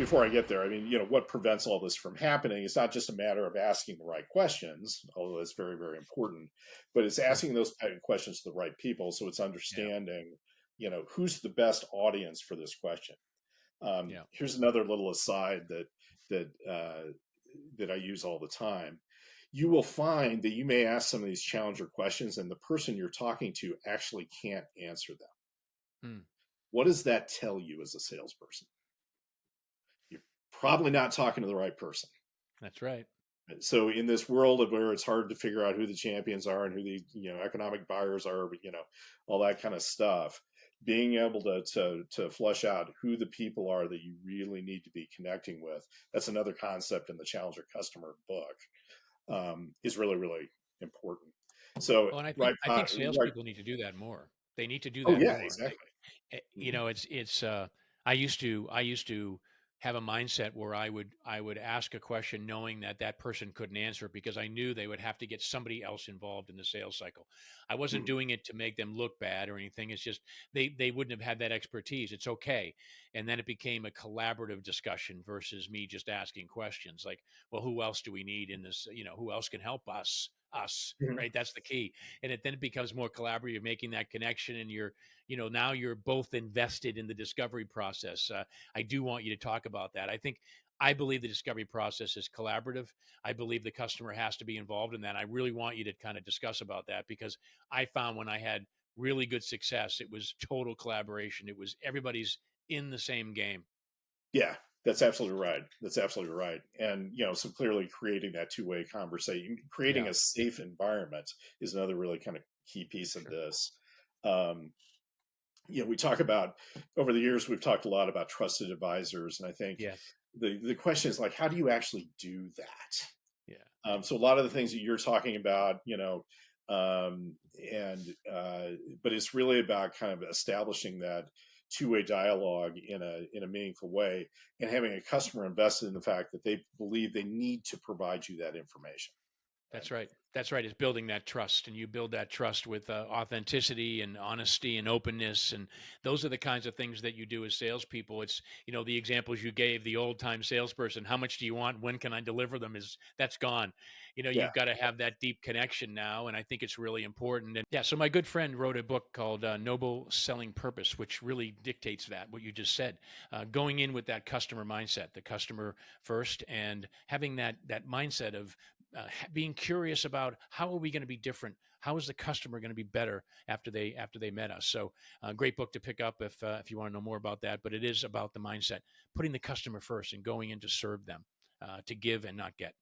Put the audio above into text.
before I get there, I mean, what prevents all this from happening is not just a matter of asking the right questions, although that's very, very important, but it's Sure. asking those type of questions to the right people. So it's Yeah. understanding, who's the best audience for this question. Yeah. Here's another little aside that I use all the time. You will find that you may ask some of these challenger questions, and the person you're talking to actually can't answer them. Hmm. What does that tell you as a salesperson? You're probably not talking to the right person. That's right. So in this world of where it's hard to figure out who the champions are and who the economic buyers are, all that kind of stuff, being able to flush out who the people are that you really need to be connecting with, that's another concept in the Challenger Customer book, is really, really important. So Well, and I think right. salespeople need to do that more. They need to do Oh that yeah, more. exactly. You Mhm. know, I used to have a mindset where I would ask a question knowing that that person couldn't answer it because I knew they would have to get somebody else involved in the sales cycle. I wasn't Mhm. doing it to make them look bad or anything. It's just they wouldn't have had that expertise. It's okay. And then it became a collaborative discussion versus me just asking questions like, well, who else do we need in this? Who else can help us, Mhm. right? That's the key. And it becomes more collaborative, making that connection, and now you're both invested in the discovery process. I do want you to talk about that. I believe the discovery process is collaborative. I believe the customer has to be involved in that. I really want you to kind of discuss about that because I found when I had really good success, it was total collaboration. It was everybody's in the same game. Yeah, that's absolutely right. That's absolutely right. And, so clearly creating that two-way conversation, creating Yeah, a safe environment is another really kind of key piece of sure. this. Um, we talk about over the years, we've talked a lot about trusted advisors. And I think Yes. the question is like, how do you actually do that? Yeah. So a lot of the things that you're talking about, and but it's really about kind of establishing that two-way dialogue in a meaningful way, and having a customer invested in the fact that they believe they need to provide you that information. Right? That's right. That's right. It's building that trust, and you build that trust with authenticity and honesty and openness, and those are the kinds of things that you do as salespeople. It's the examples you gave, the old time salesperson. How much do you want? When can I deliver them? That's gone. Yeah. You've got to have that deep connection now, and I think it's really important. And yeah, so my good friend wrote a book called Noble Selling Purpose, which really dictates that what you just said. Going in with that customer mindset, the customer first, and having that mindset of being curious about how are we going to be different, how is the customer going to be better after they met us. So great book to pick up if you want to know more about that, but it is about the mindset, putting the customer first and going in to serve them, to give and not get.